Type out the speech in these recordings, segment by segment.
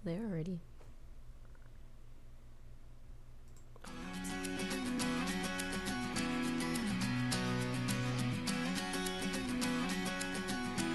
there already.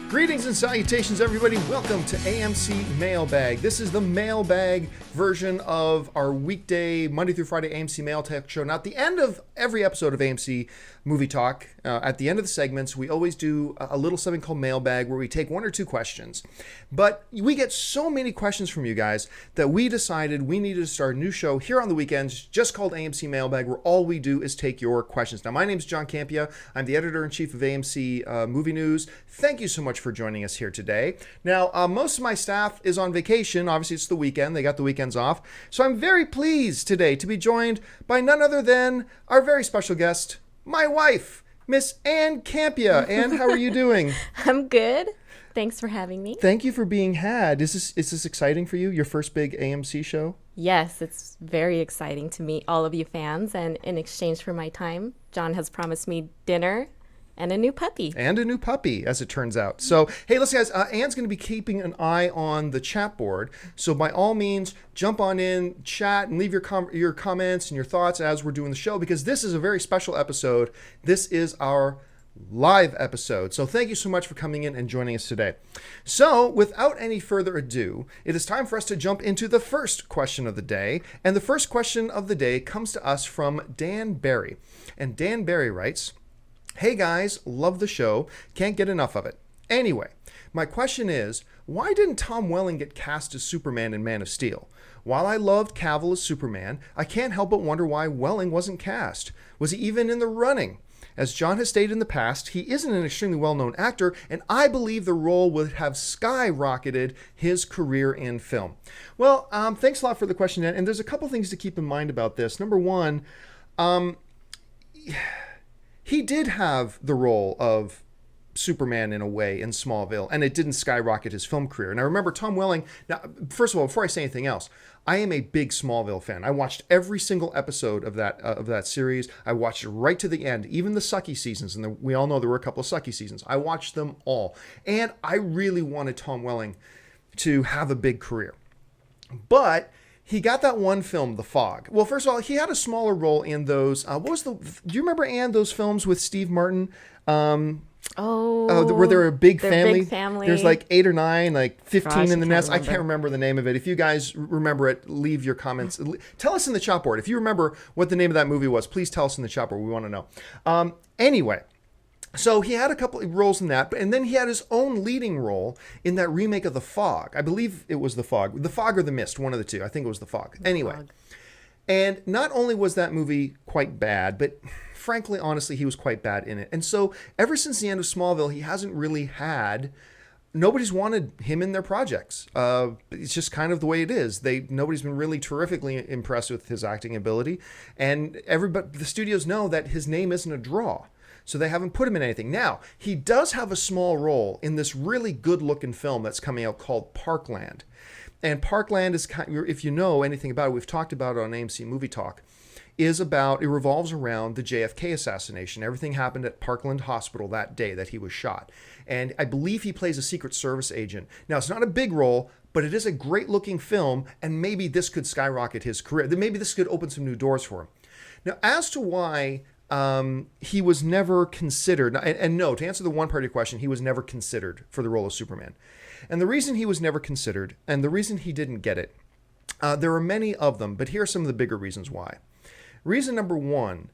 Greetings and salutations, everybody. Welcome to AMC Mailbag. This is the mailbag version of our weekday, Monday through Friday AMC Mail Tech show. Now, at the end of every episode of AMC Movie Talk, at the end of the segments, we always do a little something called Mailbag where we take one or two questions. But we get so many questions from you guys that we decided we needed to start a new show here on the weekends just called AMC Mailbag, where all we do is take your questions. Now, my name is John Campia. I'm the editor-in-chief of AMC Movie News. Thank you so much for joining us here today. Now, most of my staff is on vacation. Obviously, it's the weekend. They got the weekends off. So I'm very pleased today to be joined by none other than our very special guest, my wife, Miss Ann Campia. Ann, how are you doing? I'm good. Thanks for having me. Thank you for being had. Is this exciting for you? Your first big AMC show? Yes, it's very exciting to meet all of you fans. And in exchange for my time, John has promised me dinner and a new puppy. And a new puppy, as it turns out. So, hey, listen, guys, Ann's going to be keeping an eye on the chat board. So, by all means, jump on in, chat, and leave your comments and your thoughts as we're doing the show, because this is a very special episode. This is our live episode. So, thank you so much for coming in and joining us today. So, without any further ado, it is time for us to jump into the first question of the day. And the first question of the day comes to us from Dan Bherry. And Dan Bherry writes, "Hey guys, love the show. Can't get enough of it. Anyway, my question is, why didn't Tom Welling get cast as Superman in Man of Steel? While I loved Cavil as Superman, I can't help but wonder why Welling wasn't cast. Was he even in the running? As John has stated in the past, he isn't an extremely well-known actor, and I believe the role would have skyrocketed his career in film." Well, thanks a lot for the question, and there's a couple things to keep in mind about this. Number one, he did have the role of Superman in a way in Smallville, and it didn't skyrocket his film career. And I remember Tom Welling. Now, first of all, before I say anything else, I am a big Smallville fan. I watched every single episode of that series. I watched it right to the end, even the sucky seasons. And we all know there were a couple of sucky seasons. I watched them all, and I really wanted Tom Welling to have a big career, but he got that one film, The Fog. Well, first of all, he had a smaller role in those. Do you remember, Ann, those films with Steve Martin? Where they're a big family. Big family. There's like 8 or 9, like 15 Gosh, in the nest. remember. I can't remember the name of it. If you guys remember it, leave your comments. Tell us in the chat board. If you remember what the name of that movie was, please tell us in the chat board. We want to know. Anyway. So he had a couple of roles in that, and then he had his own leading role in that remake of The Fog. I believe it was The Fog. The Fog or The Mist, one of the two. I think it was The Fog. Anyway. Fog. And not only was that movie quite bad, but frankly, honestly, he was quite bad in it. And so ever since the end of Smallville, he hasn't really had... Nobody's wanted him in their projects. It's just kind of the way it is. Nobody's been really terrifically impressed with his acting ability. And the studios know that his name isn't a draw. So they haven't put him in anything. Now, he does have a small role in this really good-looking film that's coming out called Parkland. And Parkland is, if you know anything about it, we've talked about it on AMC Movie Talk, it revolves around the JFK assassination. Everything happened at Parkland Hospital that day that he was shot. And I believe he plays a Secret Service agent. Now, it's not a big role, but it is a great-looking film, and maybe this could skyrocket his career. Maybe this could open some new doors for him. Now, as to why... he was never considered, and no, to answer the one part of your question, he was never considered for the role of Superman. And the reason he was never considered, and the reason he didn't get it, there are many of them, but here are some of the bigger reasons why. Reason number one,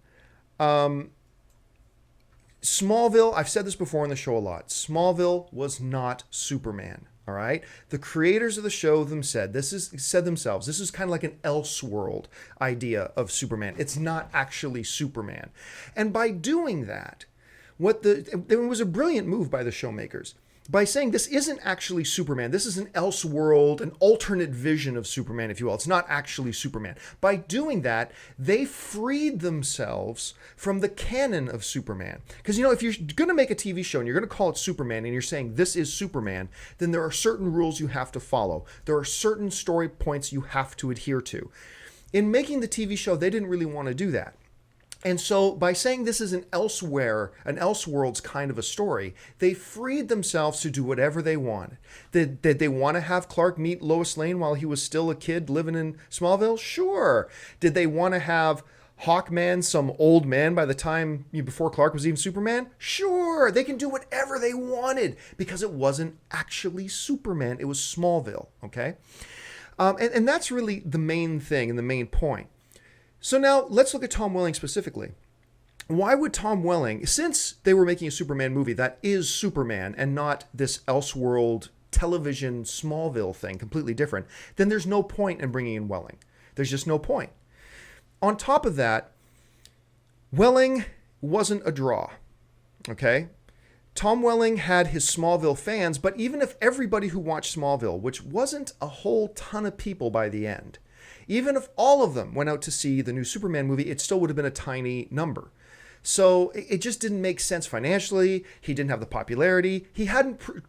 Smallville, I've said this before on the show a lot, Smallville was not Superman. All right. The creators of the show said themselves, this is kind of like an Elseworld idea of Superman. It's not actually Superman. And by doing that, it was a brilliant move by the showmakers. by saying this isn't actually Superman. This is an Elseworld, an alternate vision of Superman, if you will. It's not actually Superman. By doing that, they freed themselves from the canon of Superman. Because, you know, if you're going to make a TV show and you're going to call it Superman and you're saying this is Superman, then there are certain rules you have to follow. There are certain story points you have to adhere to. In making the TV show, they didn't really want to do that. And so by saying this is an Elseworlds kind of a story, they freed themselves to do whatever they wanted. Did they want to have Clark meet Lois Lane while he was still a kid living in Smallville? Sure. Did they want to have Hawkman some old man by the time before Clark was even Superman? Sure. They can do whatever they wanted because it wasn't actually Superman. It was Smallville, okay? And that's really the main thing and the main point. So now let's look at Tom Welling specifically. Why would Tom Welling, since they were making a Superman movie that is Superman and not this Elseworld television Smallville thing, completely different, then there's no point in bringing in Welling. There's just no point. On top of that, Welling wasn't a draw, okay? Tom Welling had his Smallville fans, but even if everybody who watched Smallville, which wasn't a whole ton of people by the end, even if all of them went out to see the new Superman movie, it still would have been a tiny number. So it just didn't make sense financially. He didn't have the popularity.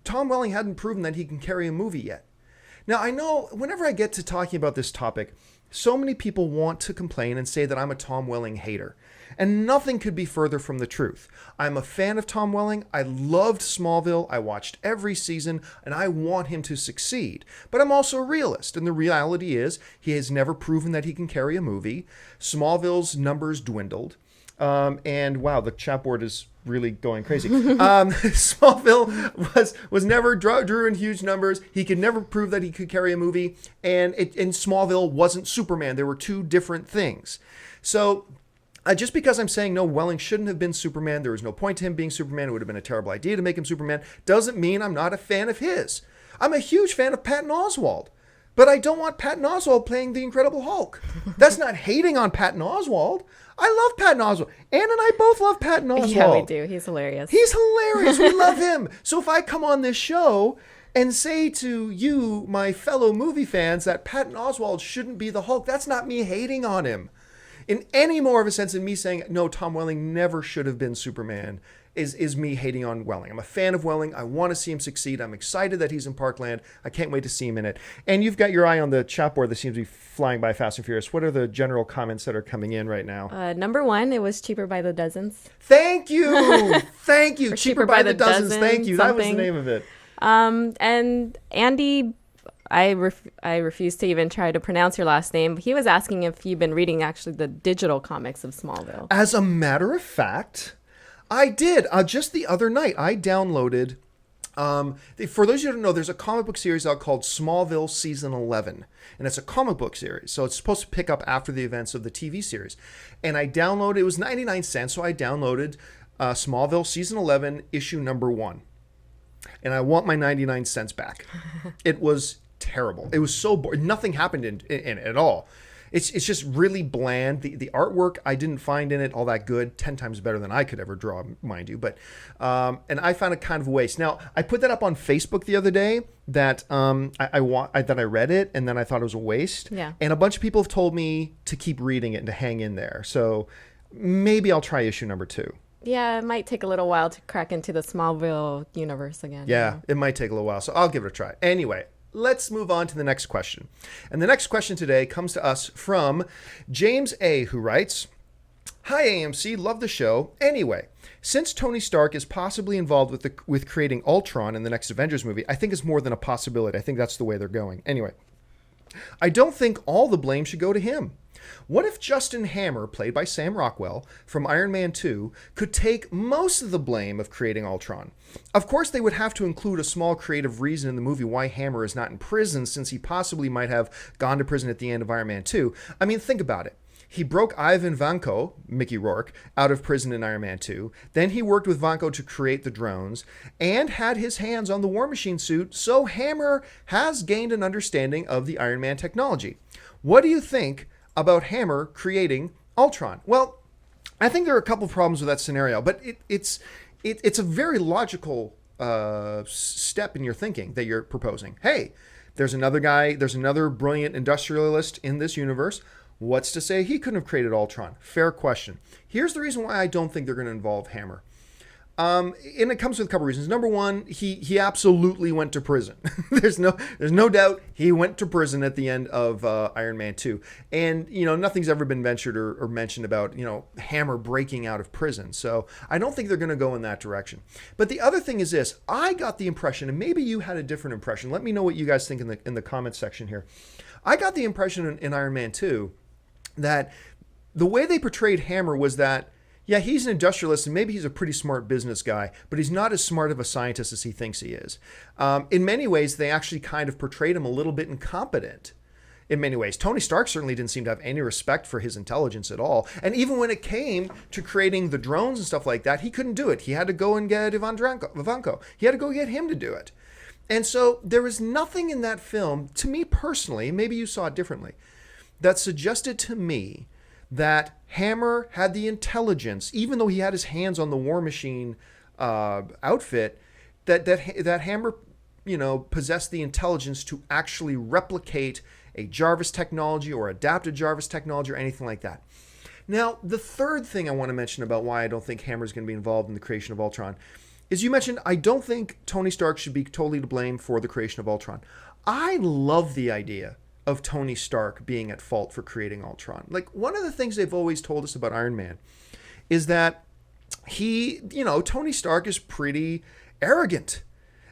Tom Welling hadn't proven that he can carry a movie yet. Now, I know whenever I get to talking about this topic, so many people want to complain and say that I'm a Tom Welling hater. And nothing could be further from the truth. I'm a fan of Tom Welling. I loved Smallville. I watched every season, and I want him to succeed. But I'm also a realist, and the reality is he has never proven that he can carry a movie. Smallville's numbers dwindled. And wow, the chat board is really going crazy. Smallville was never drew in huge numbers. He could never prove that he could carry a movie. And Smallville wasn't Superman. There were two different things. So just because I'm saying no, Welling shouldn't have been Superman, there was no point to him being Superman, it would have been a terrible idea to make him Superman, doesn't mean I'm not a fan of his. I'm a huge fan of Patton Oswalt, but I don't want Patton Oswalt playing the Incredible Hulk. That's not hating on Patton Oswalt. I love Patton Oswalt. Ann and I both love Patton Oswalt. Yeah, we do. He's hilarious. He's hilarious. We love him. So if I come on this show and say to you, my fellow movie fans, that Patton Oswalt shouldn't be the Hulk, that's not me hating on him. In any more of a sense than me saying, no, Tom Welling never should have been Superman, is me hating on Welling. I'm a fan of Welling. I want to see him succeed. I'm excited that he's in Parkland. I can't wait to see him in it. And you've got your eye on the chat board that seems to be flying by fast and furious. What are the general comments that are coming in right now? Number one, it was cheaper by the dozens. Thank you. Thank you. Or cheaper by the dozens. Thank you. Something. That was the name of it. And Andy, I refuse to even try to pronounce your last name. He was asking if you've been reading actually the digital comics of Smallville. As a matter of fact, I did. Just the other night, I downloaded, for those of you who don't know, there's a comic book series out called Smallville Season 11. And it's a comic book series. So it's supposed to pick up after the events of the TV series. And I downloaded, it was 99 cents, so I downloaded Smallville Season 11, issue number 1. And I want my 99 cents back. It was terrible. It was so boring. Nothing happened in it at all. It's just really bland. The artwork, I didn't find in it all that good. 10 times better than I could ever draw, mind you. But and I found it kind of a waste. Now, I put that up on Facebook the other day that that I read it and then I thought it was a waste. Yeah. And a bunch of people have told me to keep reading it and to hang in there. So maybe I'll try issue number 2. Yeah, it might take a little while to crack into the Smallville universe again. Yeah, it might take a little while. So I'll give it a try. Anyway, let's move on to the next question. And the next question today comes to us from James A., who writes, "Hi, AMC. Love the show. Anyway, since Tony Stark is possibly involved with creating Ultron in the next Avengers movie, I think it's more than a possibility. I think that's the way they're going. Anyway, I don't think all the blame should go to him. What if Justin Hammer, played by Sam Rockwell from Iron Man 2, could take most of the blame of creating Ultron? Of course, they would have to include a small creative reason in the movie why Hammer is not in prison, since he possibly might have gone to prison at the end of Iron Man 2. I mean, think about it. He broke Ivan Vanko, Mickey Rourke, out of prison in Iron Man 2. Then he worked with Vanko to create the drones and had his hands on the War Machine suit, so Hammer has gained an understanding of the Iron Man technology. What do you think about Hammer creating Ultron? Well, I think there are a couple of problems with that scenario, but it's a very logical step in your thinking that you're proposing. Hey, there's another brilliant industrialist in this universe. What's to say he couldn't have created Ultron? Fair question. Here's the reason why I don't think they're going to involve Hammer. And it comes with a couple reasons. Number one, he absolutely went to prison. there's no doubt he went to prison at the end of Iron Man 2. And, nothing's ever been ventured or mentioned about, Hammer breaking out of prison. So I don't think they're going to go in that direction. But the other thing is this. I got the impression, and maybe you had a different impression. Let me know what you guys think in the comments section here. I got the impression in Iron Man 2 that the way they portrayed Hammer was that, yeah, he's an industrialist and maybe he's a pretty smart business guy, but he's not as smart of a scientist as he thinks he is. In many ways, they actually kind of portrayed him a little bit incompetent. In many ways, Tony Stark certainly didn't seem to have any respect for his intelligence at all. And even when it came to creating the drones and stuff like that, he couldn't do it. He had to go and get Ivan Vanko. He had to go get him to do it. And so there was nothing in that film, to me personally, maybe you saw it differently, that suggested to me that Hammer had the intelligence, even though he had his hands on the War Machine outfit, that Hammer, possessed the intelligence to actually replicate a Jarvis technology or adapted Jarvis technology or anything like that. Now, the third thing I want to mention about why I don't think Hammer's going to be involved in the creation of Ultron is you mentioned I don't think Tony Stark should be totally to blame for the creation of Ultron. I love the idea of Tony Stark being at fault for creating Ultron. Like, one of the things they've always told us about Iron Man is that Tony Stark is pretty arrogant.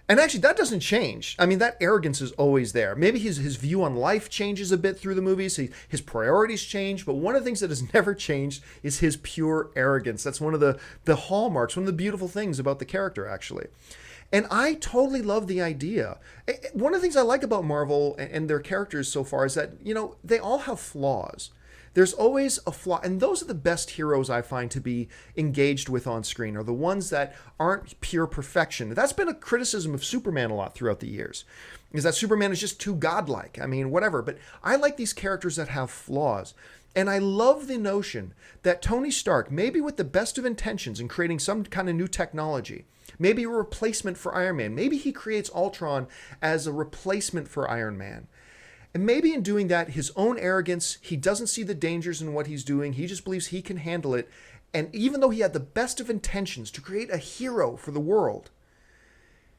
And actually, that doesn't change. I mean, that arrogance is always there. Maybe his view on life changes a bit through the movies. His priorities change. But one of the things that has never changed is his pure arrogance. That's one of the hallmarks, one of the beautiful things about the character, actually. And I totally love the idea. One of the things I like about Marvel and their characters so far is that, they all have flaws. There's always a flaw. And those are the best heroes I find to be engaged with on screen, are the ones that aren't pure perfection. That's been a criticism of Superman a lot throughout the years, is that Superman is just too godlike. I mean, whatever. But I like these characters that have flaws. And I love the notion that Tony Stark, maybe with the best of intentions in creating some kind of new technology, maybe a replacement for Iron Man, maybe he creates Ultron as a replacement for Iron Man. And maybe in doing that, his own arrogance, he doesn't see the dangers in what he's doing. He just believes he can handle it. And even though he had the best of intentions to create a hero for the world,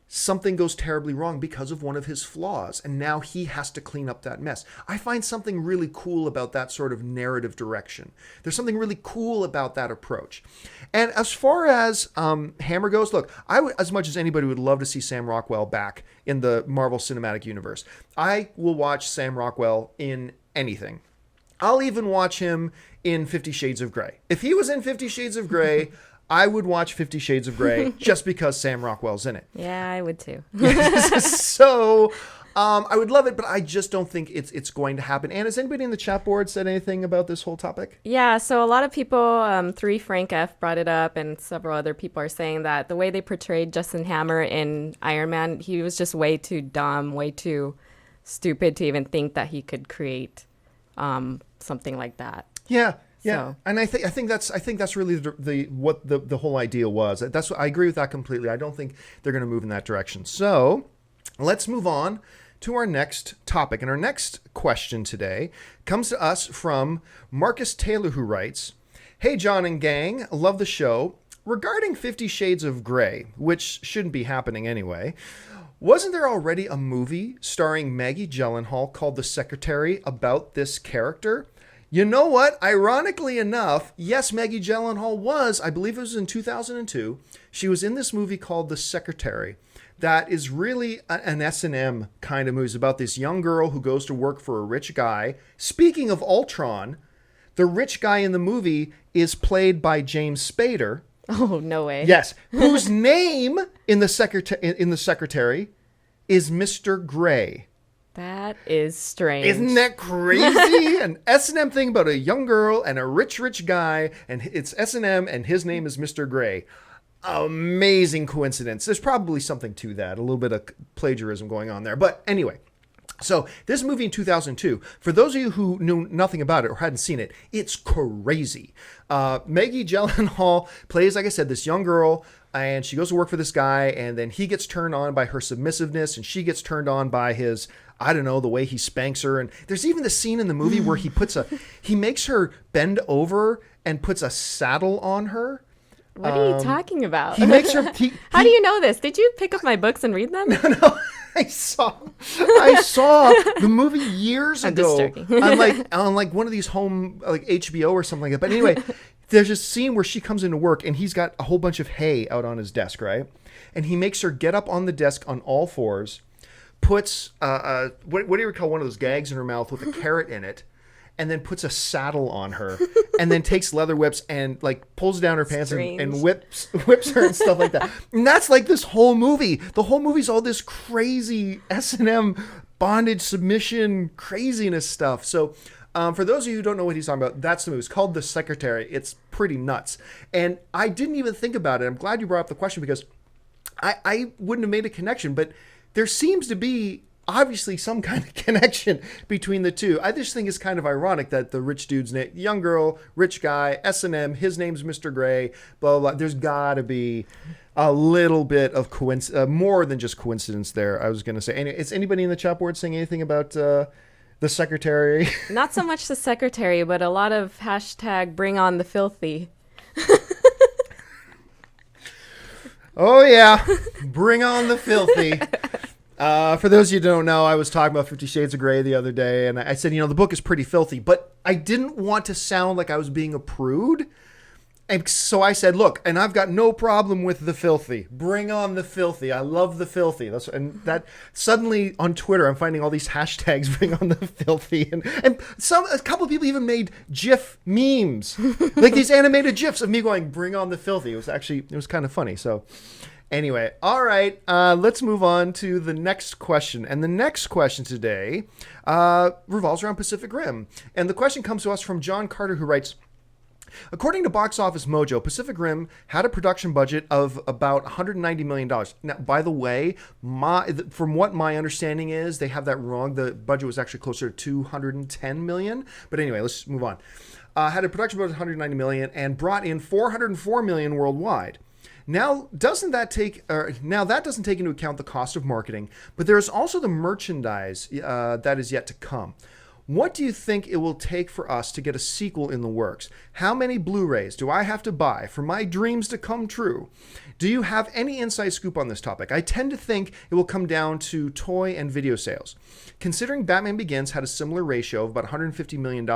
something goes terribly wrong because of one of his flaws. And now he has to clean up that mess. I find something really cool about that sort of narrative direction. There's something really cool about that approach. And as far as Hammer goes, look, as much as anybody would love to see Sam Rockwell back in the Marvel Cinematic Universe, I will watch Sam Rockwell in anything. I'll even watch him in 50 Shades of Grey. If he was in 50 Shades of Grey, I would watch 50 Shades of Grey just because Sam Rockwell's in it. Yeah, I would too. So I would love it, but I just don't think it's going to happen. And has anybody in the chat board said anything about this whole topic? Yeah, so a lot of people, 3 Frank F brought it up, and several other people are saying that the way they portrayed Justin Hammer in Iron Man, he was just way too dumb, way too stupid to even think that he could create something like that. Yeah. Yeah, So. and I think that's really what the whole idea was. I agree with that completely. I don't think they're going to move in that direction. So let's move on to our next topic. And our next question today comes to us from Marcus Taylor, who writes, "Hey, John and gang, love the show. Regarding 50 Shades of Grey, which shouldn't be happening anyway, wasn't there already a movie starring Maggie Gyllenhaal called The Secretary about this character?" You know what? Ironically enough, yes, Maggie Gyllenhaal was, I believe it was in 2002, she was in this movie called The Secretary. That is really an S&M kind of movie. It's about this young girl who goes to work for a rich guy. Speaking of Ultron, the rich guy in the movie is played by James Spader. Oh, no way. Yes, whose name in the Secretary is Mr. Grey. That is strange. Isn't that crazy? An S&M thing about a young girl and a rich guy, and it's S&M, and his name is Mr. Grey. Amazing coincidence. There's probably something to that, a little bit of plagiarism going on there. But anyway, so this movie in 2002, for those of you who knew nothing about it or hadn't seen it, it's crazy. Maggie Gyllenhaal plays, like I said, this young girl, and she goes to work for this guy, and then he gets turned on by her submissiveness, and she gets turned on by his, I don't know, the way he spanks her. And there's even the scene in the movie where he makes her bend over and puts a saddle on her. What are you talking about? He makes her. How do you know this? Did you pick up my books and read them? No, I saw the movie years ago. I'm just joking. on like one of these home like HBO or something like that. But anyway, there's a scene where she comes into work and he's got a whole bunch of hay out on his desk, right? And he makes her get up on the desk on all fours, puts what do you call one of those gags in her mouth with a carrot in it, and then puts a saddle on her, and then takes leather whips and like pulls down her pants and whips her and stuff like that. And that's like this whole movie. The whole movie's all this crazy S&M bondage submission craziness stuff. So for those of you who don't know what he's talking about, that's the movie. It's called The Secretary. It's pretty nuts. And I didn't even think about it. I'm glad you brought up the question because I wouldn't have made a connection, but there seems to be obviously some kind of connection between the two. I just think it's kind of ironic that the rich dude's name, young girl, rich guy, S&M, his name's Mr. Gray, blah, blah, blah. There's got to be a little bit of more than just coincidence there, I was going to say. Is anybody in the chat board saying anything about the secretary? Not so much the secretary, but a lot of hashtag bring on the filthy. Oh, yeah. Bring on the filthy. For those of you who don't know, I was talking about 50 Shades of Grey the other day, and I said, the book is pretty filthy, but I didn't want to sound like I was being a prude. And so I said, look, and I've got no problem with the filthy. Bring on the filthy. I love the filthy. And that suddenly on Twitter, I'm finding all these hashtags, bring on the filthy. And a couple of people even made GIF memes, like these animated GIFs of me going, bring on the filthy. It was kind of funny. So anyway, all right, let's move on to the next question. And the next question today revolves around Pacific Rim. And the question comes to us from John Carter, who writes, according to Box Office Mojo, Pacific Rim had a production budget of about $190 million. Now, by the way, from what my understanding is, they have that wrong. The budget was actually closer to $210 million. But anyway, let's move on. Had a production budget of $190 million and brought in $404 million worldwide. Now, that doesn't take into account the cost of marketing, but there is also the merchandise that is yet to come. What do you think it will take for us to get a sequel in the works? How many Blu-rays do I have to buy for my dreams to come true? Do you have any inside scoop on this topic? I tend to think it will come down to toy and video sales. Considering Batman Begins had a similar ratio of about $150 million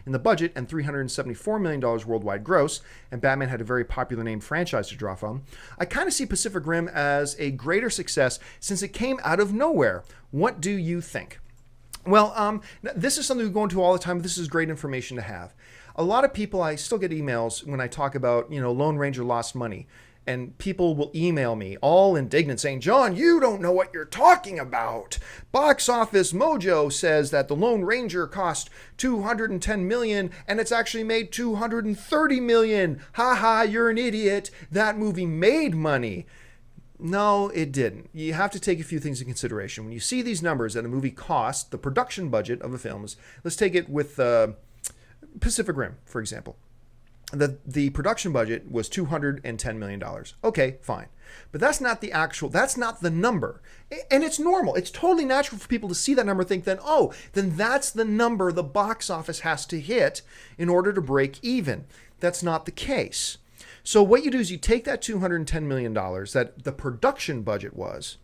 in the budget and $374 million worldwide gross, and Batman had a very popular name franchise to draw from, I kind of see Pacific Rim as a greater success since it came out of nowhere. What do you think? Well, this is something we go into all the time. But this is great information to have. A lot of people, I still get emails when I talk about, Lone Ranger lost money. And people will email me all indignant saying, John, you don't know what you're talking about. Box Office Mojo says that the Lone Ranger cost $210 million and it's actually made $230 million. Ha ha, you're an idiot. That movie made money. No, it didn't. You have to take a few things in consideration. When you see these numbers that a movie costs, the production budget of a film is, let's take it with Pacific Rim, for example. The production budget was $210 million. Okay, fine. But that's not the number. And it's normal. It's totally natural for people to see that number and think then that's the number the box office has to hit in order to break even. That's not the case. So what you do is you take that $210 million that the production budget was.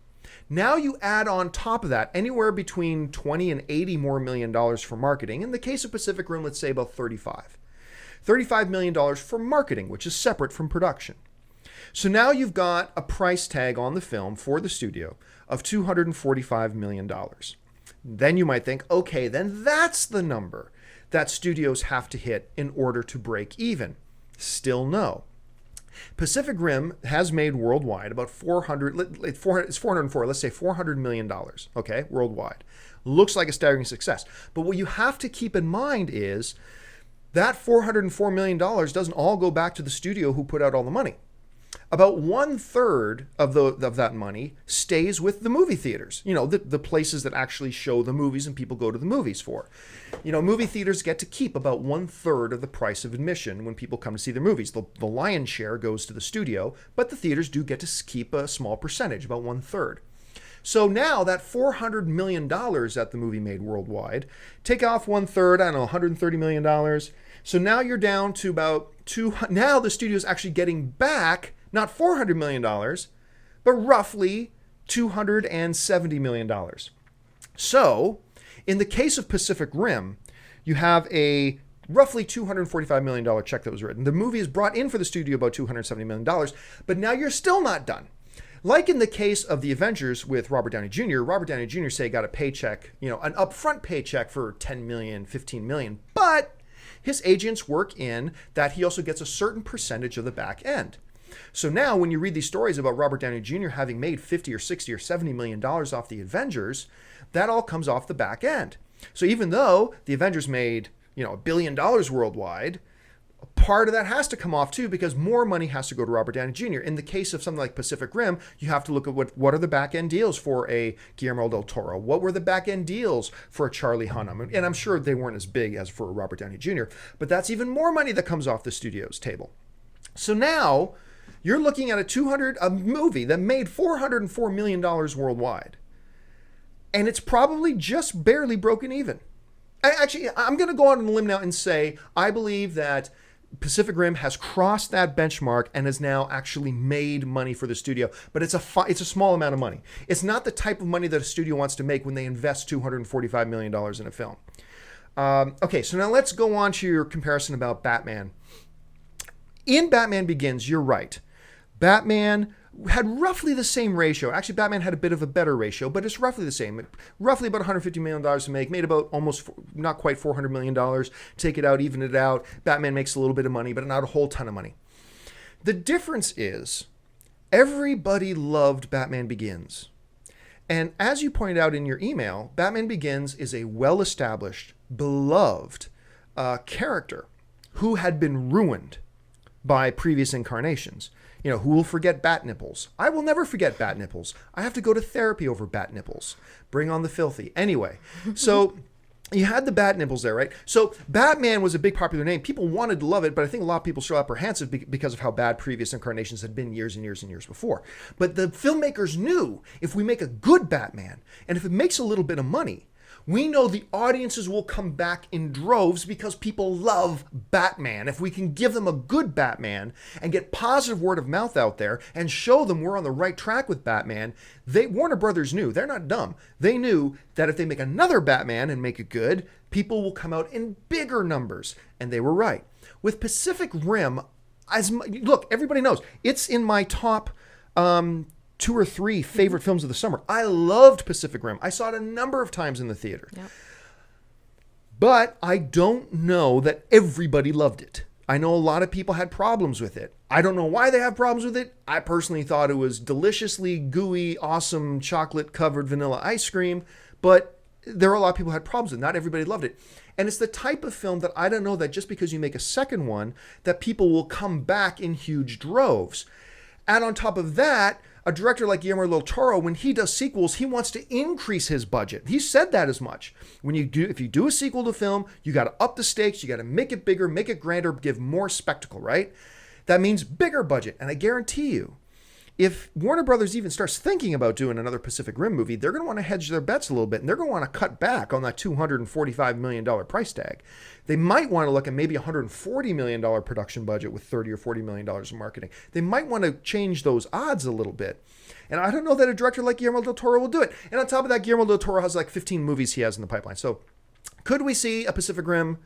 Now you add on top of that anywhere between $20 and $80 more million for marketing. In the case of Pacific Rim, let's say about $35 million for marketing, which is separate from production. So now you've got a price tag on the film for the studio of $245 million. Then you might think, okay, then that's the number that studios have to hit in order to break even. Still no. Pacific Rim has made worldwide about $400 million, okay, worldwide. Looks like a staggering success. But what you have to keep in mind is that $404 million doesn't all go back to the studio who put out all the money. About 1/3 of that money stays with the movie theaters, the places that actually show the movies and people go to the movies for. Movie theaters get to keep about 1/3 of the price of admission when people come to see their movies. The lion's share goes to the studio, but the theaters do get to keep a small percentage, about 1/3. So now that $400 million that the movie made worldwide, take off 1/3, I don't know, $130 million. So now you're down to about now the studio's actually getting back not $400 million, but roughly $270 million. So in the case of Pacific Rim, you have a roughly $245 million check that was written. The movie has brought in for the studio about $270 million, but now you're still not done. Like in the case of the Avengers with Robert Downey Jr., Robert Downey Jr. say got a paycheck, an upfront paycheck for $10 million, $15 million, but his agents work in that he also gets a certain percentage of the back end. So now when you read these stories about Robert Downey Jr. having made 50 or 60 or $70 million off the Avengers, that all comes off the back end. So even though the Avengers made, $1 billion worldwide, part of that has to come off too, because more money has to go to Robert Downey Jr. In the case of something like Pacific Rim, you have to look at what are the back end deals for a Guillermo del Toro? What were the back end deals for a Charlie Hunnam? And I'm sure they weren't as big as for Robert Downey Jr., but that's even more money that comes off the studio's table. So now you're looking at a movie that made $404 million worldwide. And it's probably just barely broken even. I'm going to go out on a limb now and say I believe that Pacific Rim has crossed that benchmark and has now actually made money for the studio. But it's a small amount of money. It's not the type of money that a studio wants to make when they invest $245 million in a film. Okay, so now let's go on to your comparison about Batman. In Batman Begins, you're right. Batman had roughly the same ratio. Actually, Batman had a bit of a better ratio, but it's roughly the same. Roughly about $150 million to make. Made about almost, not quite $400 million. Take it out, even it out. Batman makes a little bit of money, but not a whole ton of money. The difference is everybody loved Batman Begins. And as you pointed out in your email, Batman Begins is a well-established, beloved character who had been ruined by previous incarnations. Who will forget bat nipples? I will never forget bat nipples. I have to go to therapy over bat nipples. Bring on the filthy. Anyway, so you had the bat nipples there, right? So Batman was a big popular name. People wanted to love it, but I think a lot of people still apprehensive because of how bad previous incarnations had been years and years and years before. But the filmmakers knew if we make a good Batman, and if it makes a little bit of money, we know the audiences will come back in droves because people love Batman. If we can give them a good Batman and get positive word of mouth out there and show them we're on the right track with Batman, Warner Brothers knew, they're not dumb. They knew that if they make another Batman and make it good, people will come out in bigger numbers. And they were right. With Pacific Rim, look, everybody knows, it's in my top 2 or 3 favorite films of the summer. I loved Pacific Rim. I saw it a number of times in the theater. Yep. But I don't know that everybody loved it. I know a lot of people had problems with it. I don't know why they have problems with it. I personally thought it was deliciously gooey, awesome chocolate-covered vanilla ice cream, but there are a lot of people who had problems with it. Not everybody loved it. And it's the type of film that I don't know that just because you make a second one, that people will come back in huge droves. And on top of that, a director like Guillermo del Toro, when he does sequels, he wants to increase his budget. He said that as much. If you do a sequel to film, you got to up the stakes, you got to make it bigger, make it grander, give more spectacle, right? That means bigger budget. And I guarantee you, if Warner Brothers even starts thinking about doing another Pacific Rim movie, they're going to want to hedge their bets a little bit, and they're going to want to cut back on that $245 million price tag. They might want to look at maybe a $140 million production budget with $30 or $40 million in marketing. They might want to change those odds a little bit. And I don't know that a director like Guillermo del Toro will do it. And on top of that, Guillermo del Toro has like 15 movies he has in the pipeline. So could we see a Pacific Rim?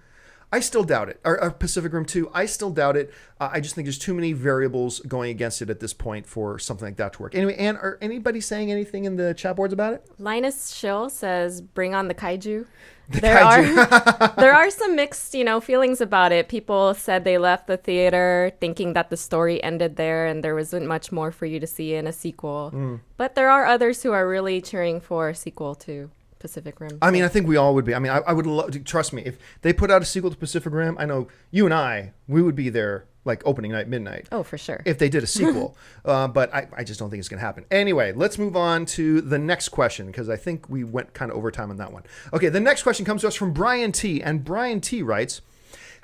I still doubt it. Or Pacific Rim 2, I still doubt it. I just think there's too many variables going against it at this point for something like that to work. Anyway, Anne, are anybody saying anything in the chat boards about it? Linus Schill says, bring on the kaiju. There are some mixed, feelings about it. People said they left the theater thinking that the story ended there and there wasn't much more for you to see in a sequel. But there are others who are really cheering for a sequel to Pacific Rim. I mean, I think we all would be. I mean, I would love, trust me, if they put out a sequel to Pacific Rim, I know you and we would be there like opening night, midnight. Oh, for sure. If they did a sequel. But I just don't think it's going to happen. Anyway, let's move on to the next question because I think we went kind of overtime on that one. Okay, the next question comes to us from Brian T. And Brian T. writes,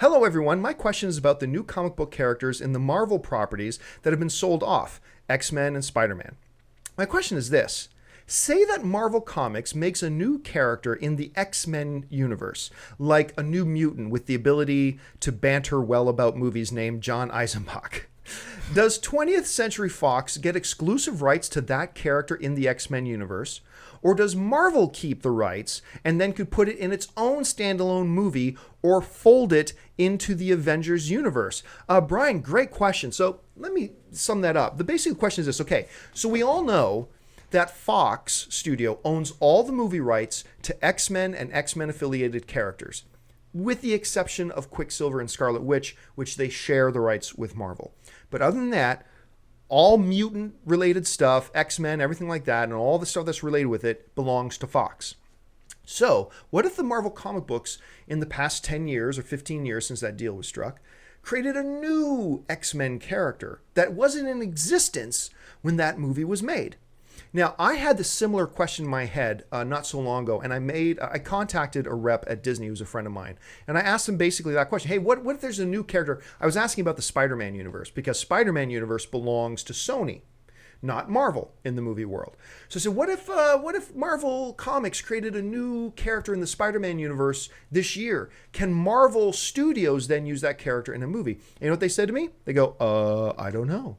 hello, everyone. My question is about the new comic book characters in the Marvel properties that have been sold off, X-Men and Spider-Man. My question is this. Say that Marvel Comics makes a new character in the X-Men universe, like a new mutant with the ability to banter well about movies named John Eisenbach. Does 20th Century Fox get exclusive rights to that character in the X-Men universe? Or does Marvel keep the rights and then could put it in its own standalone movie or fold it into the Avengers universe? Brian, great question. So let me sum that up. The basic question is this. Okay, so we all know that Fox Studio owns all the movie rights to X-Men and X-Men affiliated characters, with the exception of Quicksilver and Scarlet Witch, which they share the rights with Marvel. But other than that, all mutant-related stuff, X-Men, everything like that, and all the stuff that's related with it belongs to Fox. So, what if the Marvel comic books in the past 10 years or 15 years since that deal was struck created a new X-Men character that wasn't in existence when that movie was made? Now, I had this similar question in my head not so long ago, and I contacted a rep at Disney who's a friend of mine, and I asked him basically that question. Hey, what if there's a new character? I was asking about the Spider-Man universe, because Spider-Man universe belongs to Sony, not Marvel in the movie world. So I said, what if Marvel Comics created a new character in the Spider-Man universe this year? Can Marvel Studios then use that character in a movie? And you know what they said to me? They go, I don't know.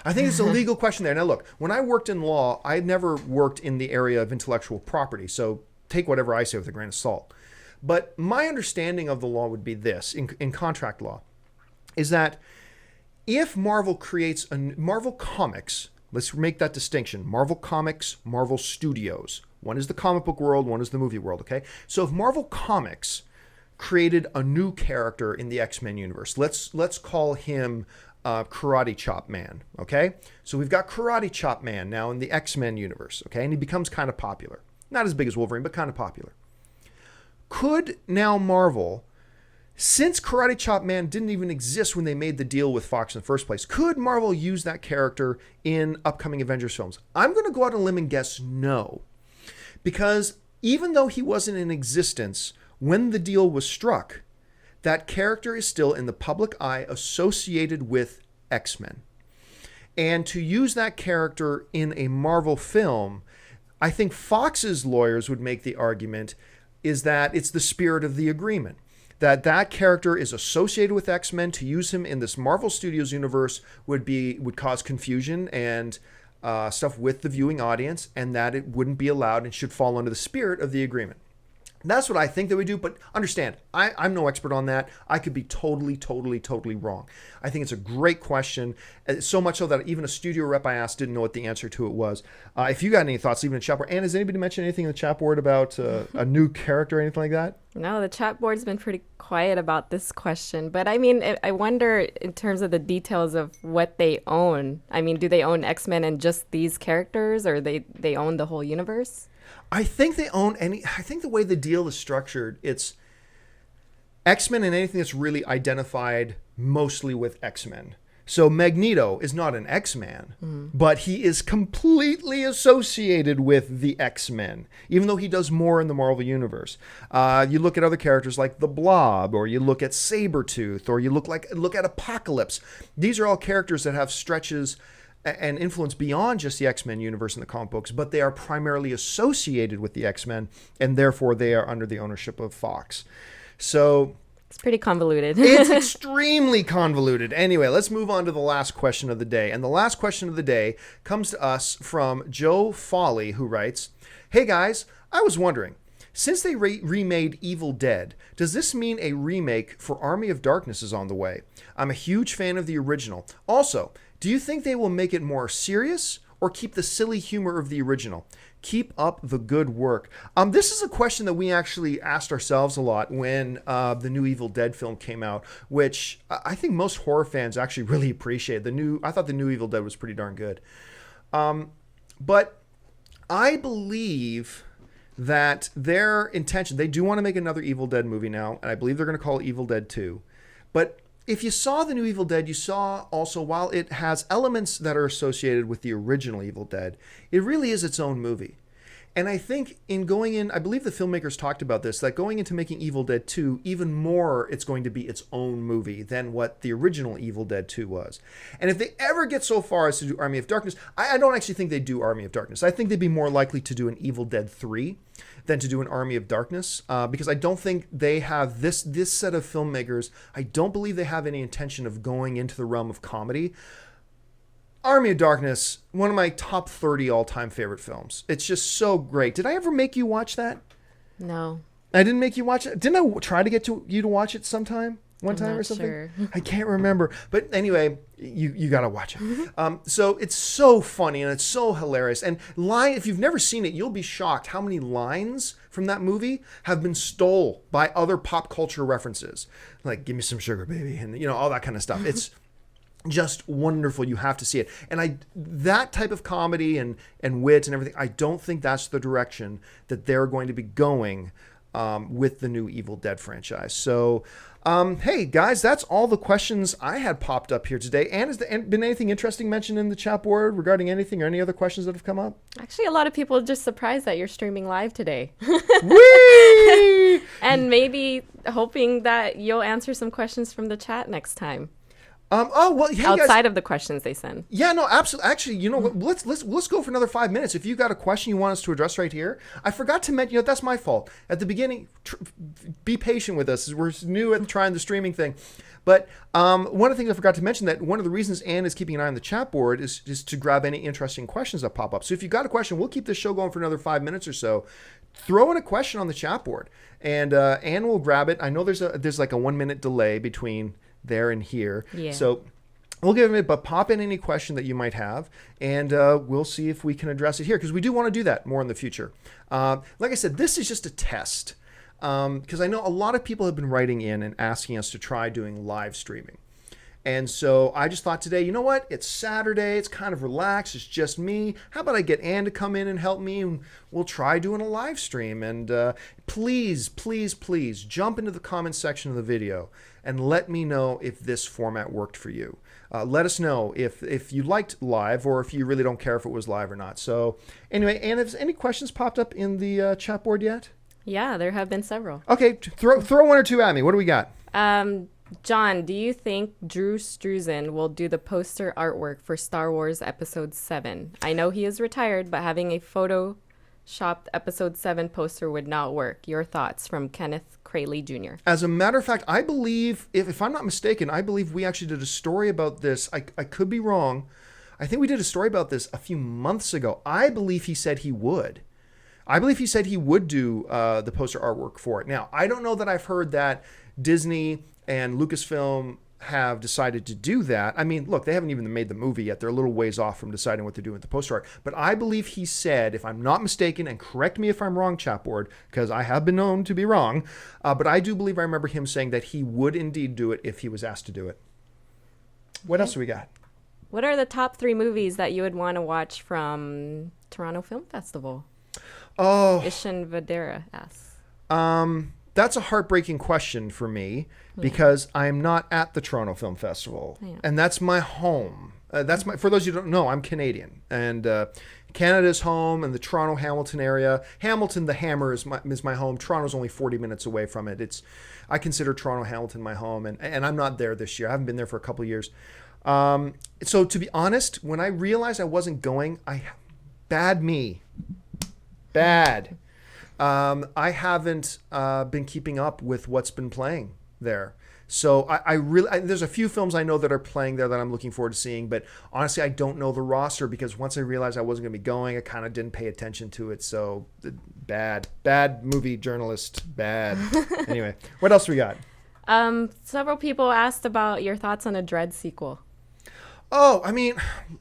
I think it's a legal question there. Now, look, when I worked in law, I never worked in the area of intellectual property, so take whatever I say with a grain of salt. But my understanding of the law would be this, in contract law, is that if Marvel creates Marvel Comics, let's make that distinction, Marvel Comics, Marvel Studios. One is the comic book world, one is the movie world, okay? So if Marvel Comics created a new character in the X-Men universe, let's call him Karate Chop Man, okay? So we've got Karate Chop Man now in the X-Men universe, okay? And he becomes kind of popular. Not as big as Wolverine, but kind of popular. Could now Marvel, since Karate Chop Man didn't even exist when they made the deal with Fox in the first place, could Marvel use that character in upcoming Avengers films? I'm going to go out on a limb and guess no. Because even though he wasn't in existence when the deal was struck, that character is still in the public eye associated with X-Men. And to use that character in a Marvel film, I think Fox's lawyers would make the argument is that it's the spirit of the agreement. That character is associated with X-Men. To use him in this Marvel Studios universe would cause confusion and stuff with the viewing audience, and that it wouldn't be allowed and should fall under the spirit of the agreement. That's what I think that we do, but understand, I'm no expert on that. I could be totally wrong. I think it's a great question, so much so that even a studio rep I asked didn't know what the answer to it was. If you got any thoughts, leave it in the chat board. And has anybody mentioned anything in the chat board about a new character or anything like that? No, the chat board's been pretty quiet about this question. But I mean, I wonder in terms of the details of what they own. I mean, do they own X-Men and just these characters, or they own the whole universe? I think they own I think the way the deal is structured, it's X-Men and anything that's really identified mostly with X-Men. So Magneto is not an X-Man, but he is completely associated with the X-Men, even though he does more in the Marvel Universe. You look at other characters like the Blob, or you look at Sabretooth, or you look at Apocalypse. These are all characters that have stretches and influence beyond just the X-Men universe in the comic books, but they are primarily associated with the X-Men, and therefore they are under the ownership of Fox. So it's pretty convoluted. It's extremely convoluted. Anyway, let's move on to the last question of the day. And the last question of the day comes to us from Joe Foley, who writes, "Hey guys, I was wondering, since they remade Evil Dead, does this mean a remake for Army of Darkness is on the way? I'm a huge fan of the original. Also, do you think they will make it more serious or keep the silly humor of the original? Keep up the good work." This is a question that we actually asked ourselves a lot when the new Evil Dead film came out, which I think most horror fans actually really appreciate. I thought the new Evil Dead was pretty darn good. But I believe that their intention, they do want to make another Evil Dead movie now, and I believe they're going to call it Evil Dead 2. But if you saw the new Evil Dead, you saw also, while it has elements that are associated with the original Evil Dead, it really is its own movie. And I think in going in, I believe the filmmakers talked about this, that going into making Evil Dead 2, even more, it's going to be its own movie than what the original Evil Dead 2 was. And if they ever get so far as to do Army of Darkness, I don't actually think they'd do Army of Darkness. I think they'd be more likely to do an Evil Dead 3 than to do an Army of Darkness, because I don't think they have this set of filmmakers. I don't believe they have any intention of going into the realm of comedy. Army of Darkness, one of my top 30 all-time favorite films. It's just so great. Did I ever make you watch that? No. I didn't make you watch it? Didn't I try to get you to watch it sometime? One time or something? Sure. I can't remember. But anyway, you got to watch it. So it's so funny and it's so hilarious. And if you've never seen it, you'll be shocked how many lines from that movie have been stole by other pop culture references. Like, give me some sugar, baby. And, all that kind of stuff. It's just wonderful. You have to see it. And that type of comedy and wit and everything, I don't think that's the direction that they're going to be going with the new Evil Dead franchise. So, hey guys, that's all the questions I had popped up here today. And has there been anything interesting mentioned in the chat board regarding anything or any other questions that have come up? Actually, a lot of people are just surprised that you're streaming live today. Whee! And maybe hoping that you'll answer some questions from the chat next time. Hey, outside guys, of the questions they send. Yeah, no, absolutely. Actually, what? Let's go for another 5 minutes. If you got a question you want us to address right here, I forgot to mention. That's my fault. At the beginning, be patient with us. We're new at trying the streaming thing. But one of the things I forgot to mention, that one of the reasons Ann is keeping an eye on the chat board is to grab any interesting questions that pop up. So if you got a question, we'll keep this show going for another 5 minutes or so. Throw in a question on the chat board, and Ann will grab it. I know there's like a 1 minute delay between there and here. Yeah. So we'll give it, but pop in any question that you might have, and we'll see if we can address it here, because we do want to do that more in the future. Like I said, this is just a test, because I know a lot of people have been writing in and asking us to try doing live streaming. And so I just thought today, you know what? It's Saturday. It's kind of relaxed. It's just me. How about I get Ann to come in and help me, and we'll try doing a live stream. And please, please, please jump into the comments section of the video and let me know if this format worked for you. Let us know if you liked live, or if you really don't care if it was live or not. So anyway, Ann, have any questions popped up in the chat board yet? Yeah, there have been several. Okay, throw one or two at me. What do we got? John, do you think Drew Struzan will do the poster artwork for Star Wars Episode 7? I know he is retired, but having a photoshopped Episode 7 poster would not work. Your thoughts, from Kenneth Crayley Jr. As a matter of fact, I believe, if I'm not mistaken, I believe we actually did a story about this. I could be wrong. I think we did a story about this a few months ago. I believe he said he would. I believe he said he would do the poster artwork for it. Now, I don't know that I've heard that Disney and Lucasfilm have decided to do that. I mean, look, they haven't even made the movie yet. They're a little ways off from deciding what they're doing with the poster art. But I believe he said, if I'm not mistaken, and correct me if I'm wrong, chatboard, because I have been known to be wrong, but I do believe I remember him saying that he would indeed do it if he was asked to do it. What else do we got? What are the top 3 movies that you would want to watch from Toronto Film Festival? Oh. Ishan Vadera asks. That's a heartbreaking question for me, because I'm not at the Toronto Film Festival, and that's my home. For those of you who don't know, I'm Canadian, and Canada's home, and the Toronto Hamilton area. Hamilton, the Hammer, is my home. Toronto's only 40 minutes away from it. I consider Toronto Hamilton my home, and I'm not there this year. I haven't been there for a couple of years. So to be honest, when I realized I wasn't going, bad. I haven't been keeping up with what's been playing there. So I really there's a few films I know that are playing there that I'm looking forward to seeing, but honestly, I don't know the roster, because once I realized I wasn't going to be going, I kind of didn't pay attention to it. So bad movie journalist, bad. Anyway, what else we got? Several people asked about your thoughts on a Dredd sequel. Oh, I mean,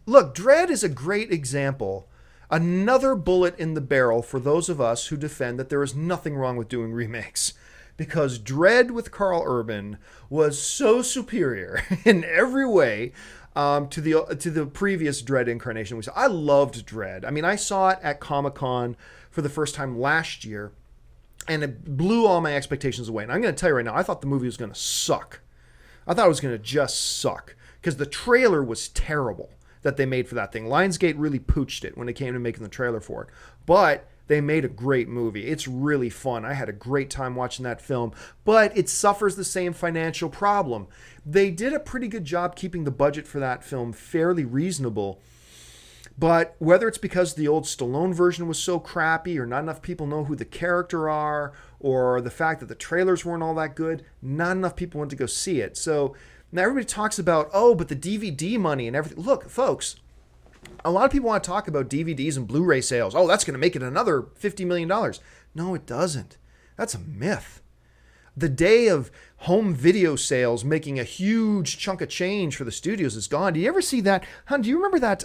look, Dredd is a great example. Another bullet in the barrel for those of us who defend that there is nothing wrong with doing remakes. Because Dredd with Carl Urban was so superior in every way to the previous Dredd incarnation. I loved Dredd. I mean, I saw it at Comic-Con for the first time last year, and it blew all my expectations away. And I'm going to tell you right now, I thought the movie was going to suck. I thought it was going to just suck, because the trailer was terrible that they made for that thing. Lionsgate really pooched it when it came to making the trailer for it. But They made a great movie. It's really fun. I had a great time watching that film, but it suffers the same financial problem. They did a pretty good job keeping the budget for that film fairly reasonable. But whether it's because the old Stallone version was so crappy or not enough people know who the character are, or the fact that the trailers weren't all that good, not enough people went to go see it. So now everybody talks about, oh, but the DVD money and everything. Look, folks, a lot of people want to talk about DVDs and Blu-ray sales. Oh, that's going to make it another $50 million. No, it doesn't. That's a myth. The day of home video sales making a huge chunk of change for the studios is gone. Do you ever see that? Hun, do you remember that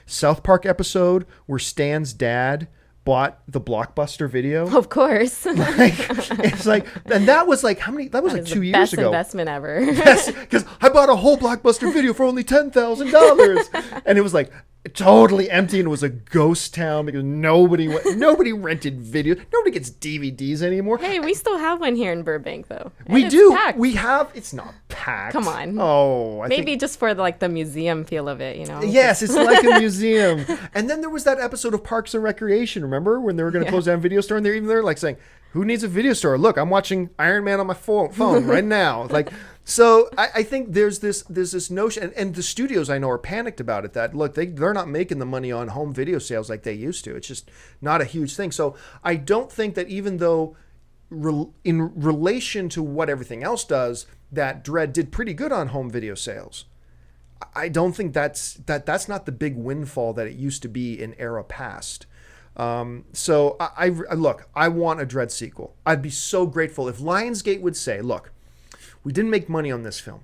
South Park episode where Stan's dad bought the Blockbuster video? Of course. It's like, and that was like, how many? That was like 2 years ago. Best investment ever. Yes, because I bought a whole Blockbuster video for only $10,000, and it was like totally empty, and it was a ghost town because nobody rented video. Nobody gets DVDs anymore. Hey, we still have one here in Burbank, though. We do. Packed. We have. It's not packed. Come on. Oh, maybe just for the museum feel of it, you know. Yes, it's like a museum. And then there was that episode of Parks and Recreation. Remember when they were going to close down a video store, and they're even there like saying, "Who needs a video store? Look, I'm watching Iron Man on my phone right now." Like. So I think there's this notion, and the studios I know are panicked about it, that look, they're not making the money on home video sales like they used to. It's just not a huge thing. So I don't think that, even though in relation to what everything else does, that Dredd did pretty good on home video sales. I don't think that's not the big windfall that it used to be in era past. So I look, I want a Dredd sequel. I'd be so grateful if Lionsgate would say, look, we didn't make money on this film,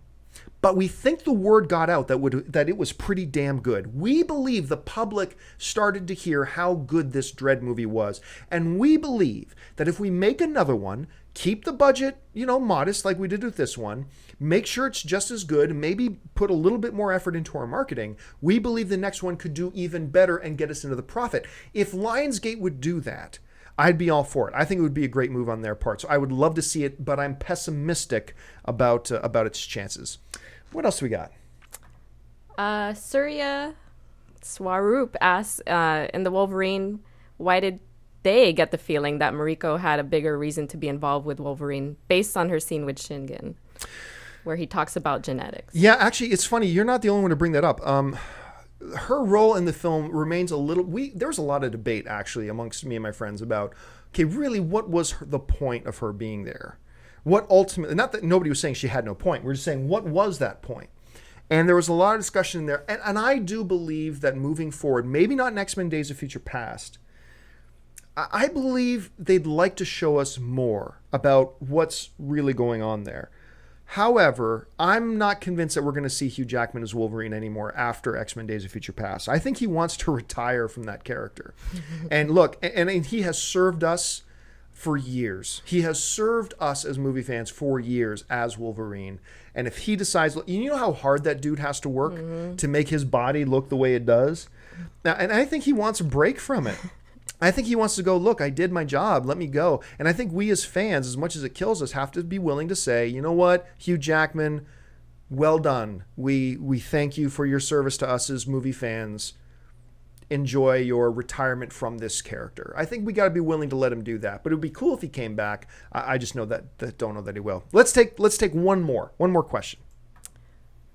but we think the word got out that it was pretty damn good. We believe the public started to hear how good this Dredd movie was, and we believe that if we make another one, keep the budget, modest like we did with this one, make sure it's just as good, maybe put a little bit more effort into our marketing, we believe the next one could do even better and get us into the profit. If Lionsgate would do that, I'd be all for it. I think it would be a great move on their part. So I would love to see it, but I'm pessimistic about its chances. What else we got? Surya Swaroop asks, in the Wolverine, why did they get the feeling that Mariko had a bigger reason to be involved with Wolverine based on her scene with Shingen, where he talks about genetics? Yeah, actually, it's funny. You're not the only one to bring that up. Her role in the film remains a little... There's a lot of debate, actually, amongst me and my friends about, okay, really, what was the point of her being there? What ultimately... Not that nobody was saying she had no point. We're just saying, what was that point? And there was a lot of discussion in there. And I do believe that moving forward, maybe not in X-Men Days of Future Past, I believe they'd like to show us more about what's really going on there. However, I'm not convinced that we're going to see Hugh Jackman as Wolverine anymore after X-Men Days of Future Past. I think he wants to retire from that character. And look, and he has served us for years. He has served us as movie fans for years as Wolverine. And if he decides, you know how hard that dude has to work to make his body look the way it does? Now, and I think he wants a break from it. I think he wants to go, look, I did my job, let me go. And I think we as fans, as much as it kills us, have to be willing to say, you know what, Hugh Jackman, well done. We thank you for your service to us as movie fans. Enjoy your retirement from this character. I think we got to be willing to let him do that. But it would be cool if he came back. I just know that don't know that he will. Let's take one more question.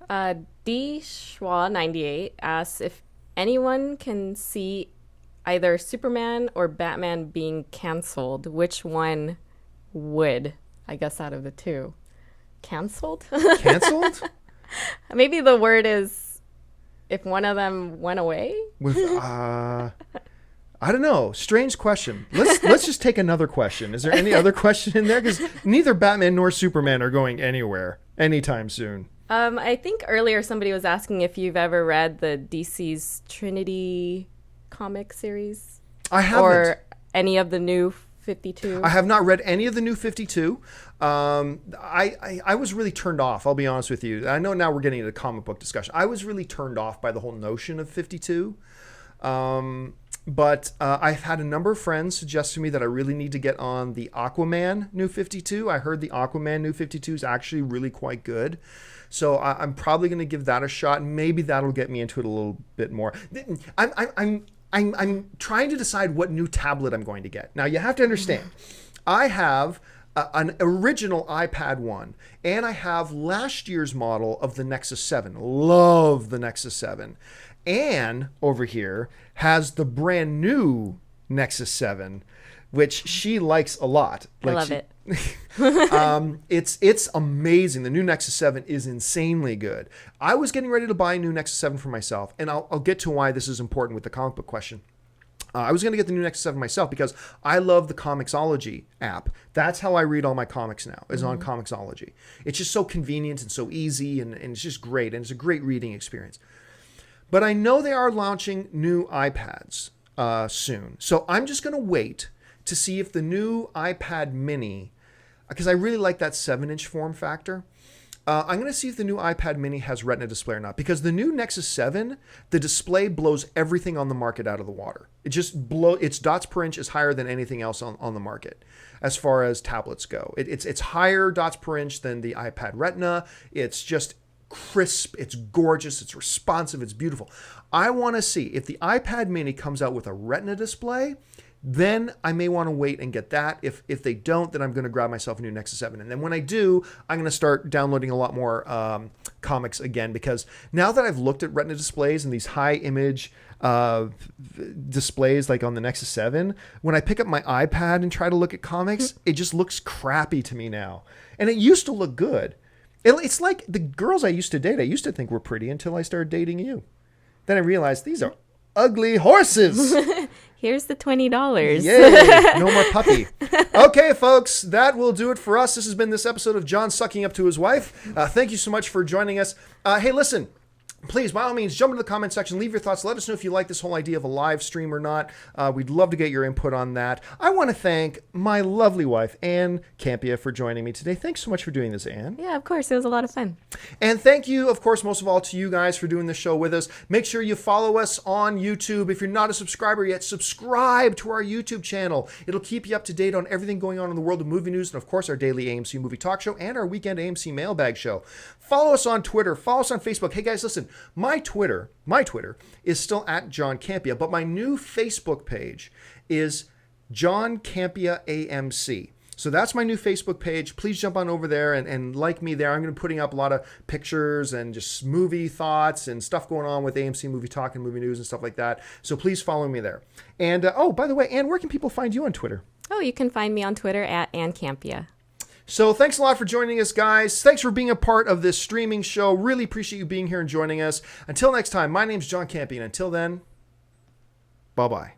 D Schwa 98 asks if anyone can see either Superman or Batman being canceled, which one would, I guess, out of the two? Canceled? Canceled? Maybe the word is if one of them went away? I don't know. Strange question. Let's just take another question. Is there any other question in there? Because neither Batman nor Superman are going anywhere anytime soon. I think earlier somebody was asking if you've ever read the DC's Trinity comic series. I haven't. Or any of the new 52. I have not read any of the new 52. I was really turned off, I'll be honest with you. I know now we're getting into comic book discussion. I was really turned off by the whole notion of 52. But I've had a number of friends suggest to me that I really need to get on the Aquaman New 52. I heard the Aquaman New 52 is actually really quite good. So I'm probably going to give that a shot. Maybe that'll get me into it a little bit more. I'm trying to decide what new tablet I'm going to get. Now, you have to understand, I have an original iPad 1, and I have last year's model of the Nexus 7. Love the Nexus 7. Anne over here has the brand new Nexus 7, which she likes a lot. I love it. It's amazing. The new Nexus 7 is insanely good. I was getting ready to buy a new Nexus 7 for myself, and I'll get to why this is important with the comic book question. I was going to get the new Nexus 7 myself because I love the Comixology app. That's how I read all my comics now, is on Comixology. It's just so convenient and so easy, and it's just great, and it's a great reading experience. But I know they are launching new iPads soon, so I'm just going to wait to see if the new iPad mini, because I really like that 7-inch form factor, I'm going to see if the new iPad mini has Retina display or not, because the new Nexus 7, the display blows everything on the market out of the water. It just its dots per inch is higher than anything else on the market as far as tablets go. It's higher dots per inch than the iPad Retina. It's just crisp, it's gorgeous, it's responsive, it's beautiful. I want to see if the iPad mini comes out with a Retina display. Then I may want to wait and get that. If they don't, then I'm going to grab myself a new Nexus 7. And then when I do, I'm going to start downloading a lot more comics again, because now that I've looked at Retina displays and these high image displays like on the Nexus 7, when I pick up my iPad and try to look at comics, it just looks crappy to me now. And it used to look good. It's like the girls I used to date, I used to think were pretty until I started dating you. Then I realized these are ugly horses. Here's the $20. Yay, no more puppy. Okay, folks, that will do it for us. This has been this episode of John Sucking Up to His Wife. Thank you so much for joining us. Hey, listen, please, by all means, jump into the comment section. Leave your thoughts. Let us know if you like this whole idea of a live stream or not. We'd love to get your input on that. I want to thank my lovely wife, Anne Campia, for joining me today. Thanks so much for doing this, Anne. Yeah, of course. It was a lot of fun. And thank you, of course, most of all to you guys for doing this show with us. Make sure you follow us on YouTube. If you're not a subscriber yet, subscribe to our YouTube channel. It'll keep you up to date on everything going on in the world of movie news, and of course, our daily AMC movie talk show and our weekend AMC Mailbag show. Follow us on Twitter. Follow us on Facebook. Hey, guys, listen, my Twitter is still at John Campia, but my new Facebook page is John Campia AMC. So that's my new Facebook page. Please jump on over there and like me there. I'm going to be putting up a lot of pictures and just movie thoughts and stuff going on with AMC Movie Talk and movie news and stuff like that. So please follow me there. And, oh, by the way, Anne, where can people find you on Twitter? Oh, you can find me on Twitter at Anne Campia. So thanks a lot for joining us, guys. Thanks for being a part of this streaming show. Really appreciate you being here and joining us. Until next time, my name's John Campia, and until then, bye-bye.